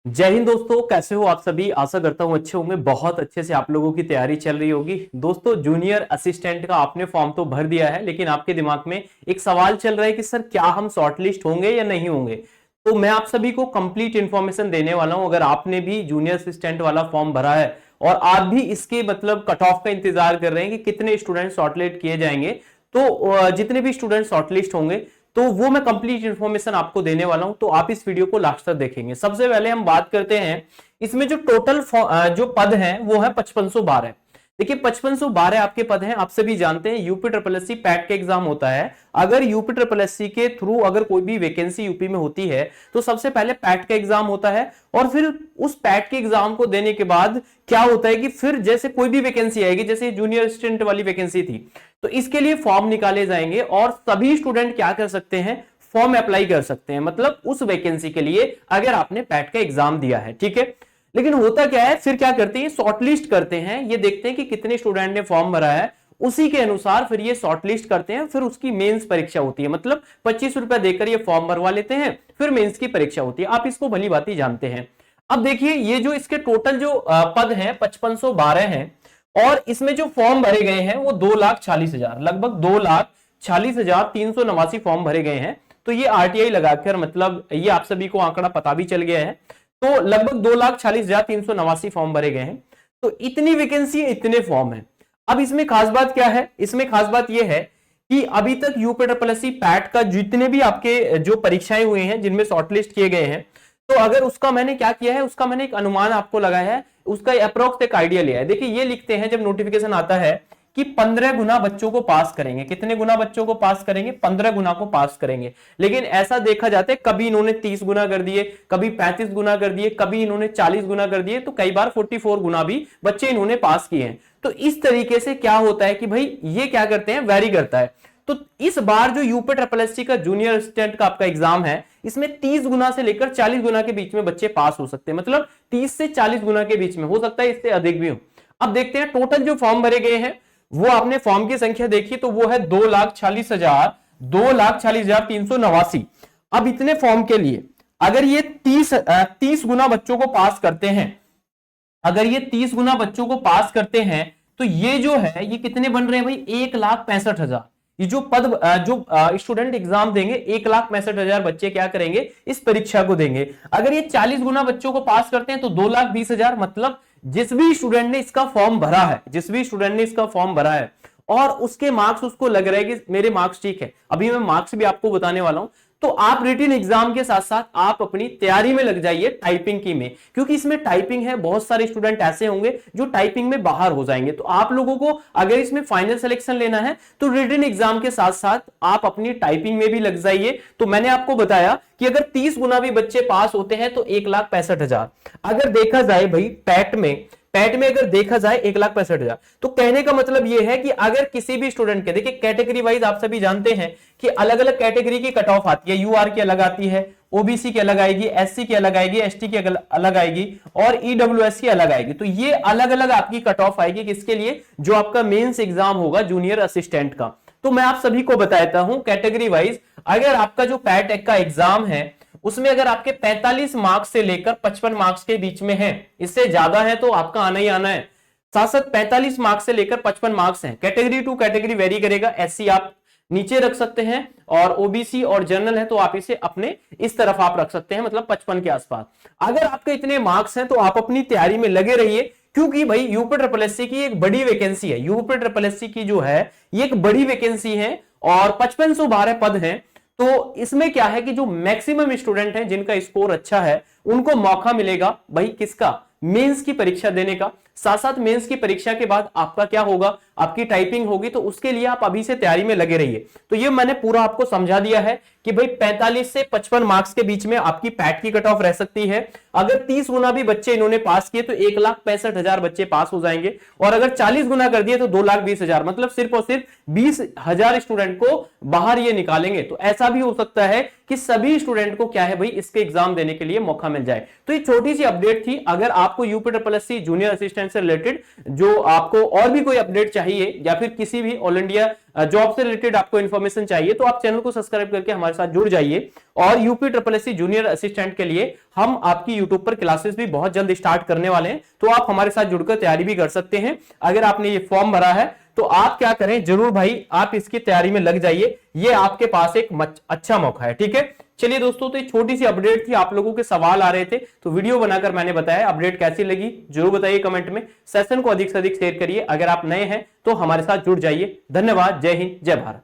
जय हिंद दोस्तों, कैसे हो आप सभी। आशा करता हूं अच्छे होंगे। बहुत अच्छे से आप लोगों की तैयारी चल रही होगी। दोस्तों, जूनियर असिस्टेंट का आपने फॉर्म तो भर दिया है, लेकिन आपके दिमाग में एक सवाल चल रहा है कि सर क्या हम शॉर्टलिस्ट होंगे या नहीं होंगे। तो मैं आप सभी को कंप्लीट इंफॉर्मेशन देने वाला हूं। अगर आपने भी जूनियर असिस्टेंट वाला फॉर्म भरा है और आप भी इसके मतलब कट ऑफ का इंतजार कर रहे हैं कि कितने स्टूडेंट शॉर्टलिस्ट किए जाएंगे, तो जितने भी स्टूडेंट शॉर्टलिस्ट होंगे तो वो मैं कंप्लीट इंफॉर्मेशन आपको देने वाला हूं। तो आप इस वीडियो को लास्ट तक देखेंगे। सबसे पहले हम बात करते हैं, इसमें जो टोटल जो पद हैं वो है 5512। देखिए 5512 आपके पद हैं। आप सभी जानते हैं यूपी ट्रिपल एससी पैट का एग्जाम होता है। अगर यूपी ट्रिपल एससी के थ्रू अगर कोई भी वैकेंसी यूपी में होती है तो सबसे पहले पैट का एग्जाम होता है, और फिर उस पैट के एग्जाम को देने के बाद क्या होता है कि फिर जैसे कोई भी वैकेंसी आएगी, जैसे जूनियर असिस्टेंट वाली वैकेंसी थी, तो इसके लिए फॉर्म निकाले जाएंगे और सभी स्टूडेंट क्या कर सकते हैं, फॉर्म अप्लाई कर सकते हैं, मतलब उस वैकेंसी के लिए अगर आपने पैट का एग्जाम दिया है। ठीक है, लेकिन होता क्या है, फिर क्या करते हैं, शॉर्टलिस्ट करते हैं। ये देखते हैं कि कितने स्टूडेंट ने फॉर्म भरा है, उसी के अनुसार फिर ये शॉर्टलिस्ट करते हैं। फिर उसकी मेंस परीक्षा होती है, मतलब 25 रुपए देकर ये फॉर्म भरवा लेते हैं, फिर मेंस की परीक्षा होती है। आप इसको भली भांति जानते हैं। अब देखिए, ये जो इसके टोटल जो पद हैं 5512 हैं, और इसमें जो फॉर्म भरे गए हैं वो 2,40,000, लगभग 2,40,389 फॉर्म भरे गए हैं। तो ये आरटीआई लगाकर, मतलब ये आप सभी को आंकड़ा पता भी चल गया है। तो लगभग 2,40,389 फॉर्म भरे गए हैं। तो इतनी वैकेंसी, इतने फॉर्म है। अब इसमें खास बात क्या है, इसमें खास बात यह है कि अभी तक यूपी ट्रिपल एससी पैट का जितने भी आपके जो परीक्षाएं हुए हैं जिनमें शॉर्टलिस्ट किए गए हैं, तो अगर उसका मैंने क्या किया है, उसका मैंने एक अनुमान आपको लगाया है, उसका अप्रोक्स एक आइडिया लिया है। देखिए ये लिखते हैं जब नोटिफिकेशन आता है कि 15 गुना बच्चों को पास करेंगे। कितने गुना बच्चों को पास करेंगे, 15 गुना को पास करेंगे। लेकिन ऐसा देखा जाता है कभी इन्होंने 30 गुना कर दिए, कभी 35 गुना कर दिए, कभी इन्होंने 40 गुना कर दिए, तो कई बार 44 गुना भी बच्चे इन्होंने पास किए हैं। तो इस तरीके से क्या होता है कि भाई ये क्या करते हैं, वैरी करता है। तो इस बार जो यूपी ट्रिपल एससी का जूनियर असिस्टेंट का आपका एग्जाम है, इसमें 30 गुना से लेकर 40 गुना के बीच में बच्चे पास हो सकते हैं, मतलब 30 से 40 गुना के बीच में, हो सकता है इससे अधिक भी हो। अब देखते हैं टोटल जो फॉर्म भरे गए हैं, वो आपने फॉर्म की संख्या देखी तो वो है 2,40,389। अब इतने फॉर्म के लिए अगर ये 30 गुना बच्चों को पास करते हैं, अगर ये 30 गुना बच्चों को पास करते हैं, तो ये जो है ये कितने बन रहे हैं भाई, 1,65,000। ये जो पद जो स्टूडेंट एग्जाम देंगे, 1,65,000 बच्चे क्या करेंगे, इस परीक्षा को देंगे। अगर ये 40 गुना बच्चों को पास करते हैं तो 2,20,000, मतलब जिस भी स्टूडेंट ने इसका फॉर्म भरा है, जिस भी स्टूडेंट ने इसका फॉर्म भरा है और उसके मार्क्स, उसको लग रहा है कि मेरे मार्क्स ठीक है, अभी मैं मार्क्स भी आपको बताने वाला हूं, तो आप रिटन एग्जाम के साथ साथ आप अपनी तैयारी में लग जाइए टाइपिंग की में, क्योंकि इसमें टाइपिंग है। बहुत सारे स्टूडेंट ऐसे होंगे जो टाइपिंग में बाहर हो जाएंगे। तो आप लोगों को अगर इसमें फाइनल सिलेक्शन लेना है तो रिटन एग्जाम के साथ साथ आप अपनी टाइपिंग में भी लग जाइए। तो मैंने आपको बताया कि अगर 30 गुना भी बच्चे पास होते हैं तो 1,65,000। अगर देखा जाए भाई पैट में अगर देखा जाए 1,65,000, तो कहने का मतलब यह है कि अगर किसी भी स्टूडेंट के, देखिए कैटेगरी वाइज आप सभी जानते हैं कि अलग अलग कैटेगरी की कट ऑफ आती है। यूआर की अलग आती है, ओबीसी की अलग आएगी, एससी की अलग आएगी, एसटी की अलग आएगी, और ईडब्ल्यूएस की अलग आएगी। तो ये अलग अलग आपकी कट ऑफ आएगी किसके लिए, जो आपका मेंस एग्जाम होगा जूनियर असिस्टेंट का। तो मैं आप सभी को बताता हूं कैटेगरी वाइज, अगर आपका जो पैट का एग्जाम है उसमें अगर आपके 45 मार्क्स से लेकर 55 मार्क्स के बीच में है, इससे ज्यादा है तो आपका आना ही आना है। साथ साथ 45 मार्क्स से लेकर 55 मार्क्स हैं। कैटेगरी टू कैटेगरी वेरी करेगा। एससी आप नीचे रख सकते हैं, और ओबीसी और जनरल है तो आप इसे अपने इस तरफ आप रख सकते हैं, मतलब 55 के आसपास। अगर आपके इतने मार्क्स हैं तो आप अपनी तैयारी में लगे रहिए, क्योंकि भाई यूपी ट्रिपल एससी की एक बड़ी वैकेंसी है। यूपी ट्रिपल एससी की जो है ये एक बड़ी वैकेंसी है और 5512 पद हैं। तो इसमें क्या है कि जो मैक्सिमम स्टूडेंट हैं जिनका स्कोर अच्छा है, उनको मौका मिलेगा भाई किसका, मेंस की परीक्षा देने का। साथ साथ मेंस की परीक्षा के बाद आपका क्या होगा, आपकी टाइपिंग होगी। तो उसके लिए आप अभी से तैयारी में लगे रहिए। तो ये मैंने पूरा आपको समझा दिया है कि भाई 45 से 55 मार्क्स के बीच में आपकी पैट की कट ऑफ रह सकती है। अगर 30 गुना भी बच्चे इन्होंने पास किए तो 1,65,000 बच्चे पास हो जाएंगे, और अगर 40 गुना कर दिए तो 2,20,000, मतलब सिर्फ और सिर्फ 20,000 स्टूडेंट को बाहर ये निकालेंगे। तो ऐसा भी हो सकता है कि सभी स्टूडेंट को क्या है भाई, इसके एग्जाम देने के लिए मौका मिल जाए। तो ये छोटी सी अपडेट थी। अगर आपको UP triple SC junior assistant assistant से रिलेटेड जो आपको और भी कोई अपडेट चाहिए या फिर किसी भी ऑल इंडिया जॉब से रिलेटेड आपको इन्फॉर्मेशन चाहिए तो आप चैनल को सब्सक्राइब करके हमारे साथ जुड़ जाइए। और UP triple SC junior assistant के लिए हम आपकी यूट्यूब पर क्लासेस भी बहुत जल्द स्टार्ट करने वाले हैं, तो आप हमारे साथ जुड़कर तैयारी भी कर सकते हैं। अगर आपने ये फॉर्म भरा है तो आप क्या करें, जरूर भाई आप इसकी तैयारी में लग जाइए, ये आपके पास एक अच्छा मौका है। ठीक है, चलिए दोस्तों, तो एक छोटी सी अपडेट थी, आप लोगों के सवाल आ रहे थे तो वीडियो बनाकर मैंने बताया। अपडेट कैसी लगी जरूर बताइए कमेंट में। सेशन को अधिक से अधिक शेयर करिए। अगर आप नए हैं तो हमारे साथ जुड़ जाइए। धन्यवाद। जय हिंद, जय भारत।